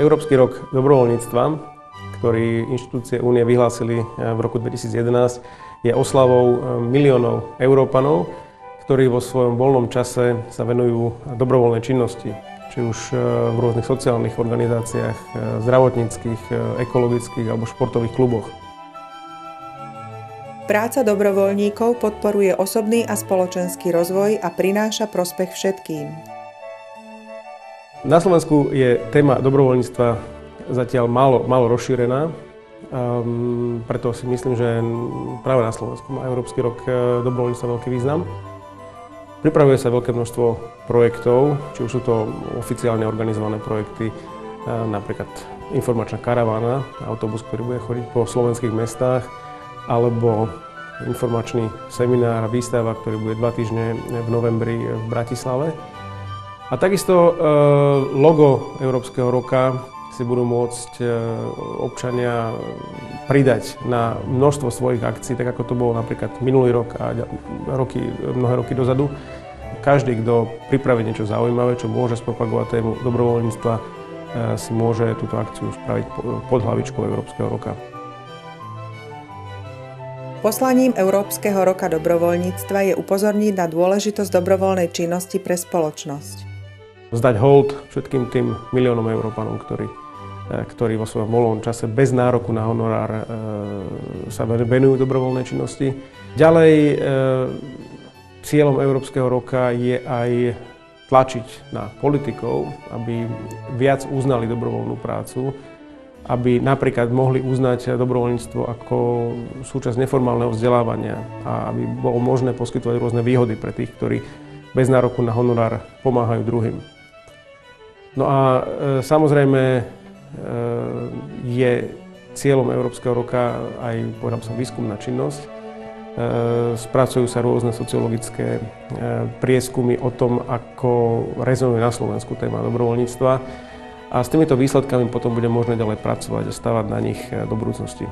Európsky rok dobrovoľníctva, ktorý inštitúcie Únie vyhlásili v roku 2011, je oslavou miliónov Európanov, ktorí vo svojom voľnom čase sa venujú dobrovoľnej činnosti, či už v rôznych sociálnych organizáciách, zdravotníckych, ekologických alebo športových kluboch. Práca dobrovoľníkov podporuje osobný a spoločenský rozvoj a prináša prospech všetkým. Na Slovensku je téma dobrovoľníctva zatiaľ málo rozšírená, preto si myslím, že práve na Slovensku má Európsky rok dobrovoľníctva veľký význam. Pripravuje sa veľké množstvo projektov, či už sú to oficiálne organizované projekty, napríklad informačná karavána, autobus, ktorý bude chodiť po slovenských mestách, alebo informačný seminár a výstava, ktorý bude 2 týždne v novembri v Bratislave. A takisto logo Európskeho roka si budú môcť občania pridať na množstvo svojich akcií, tak ako to bolo napríklad minulý rok a mnohé roky dozadu. Každý, kto pripraví niečo zaujímavé, čo môže spropagovať tému dobrovoľníctva, si môže túto akciu spraviť pod hlavičkou Európskeho roka. Poslaním Európskeho roka dobrovoľníctva je upozorniť na dôležitosť dobrovoľnej činnosti pre spoločnosť. Zdať hold všetkým tým miliónom Európanom, ktorí vo svojom voľnom čase bez nároku na honorár sa venujú dobrovoľnej činnosti. Ďalej, cieľom Európskeho roka je aj tlačiť na politikov, aby viac uznali dobrovoľnú prácu, aby napríklad mohli uznať dobrovoľníctvo ako súčasť neformálneho vzdelávania a aby bolo možné poskytovať rôzne výhody pre tých, ktorí bez nároku na honorár pomáhajú druhým. No a samozrejme je cieľom Európskeho roka aj, povedal som, výskumná činnosť. Spracujú sa rôzne sociologické prieskumy o tom, ako rezonuje na Slovensku téma dobrovoľníctva. A s týmito výsledkami potom bude možné ďalej pracovať a stavať na nich do budúcnosti.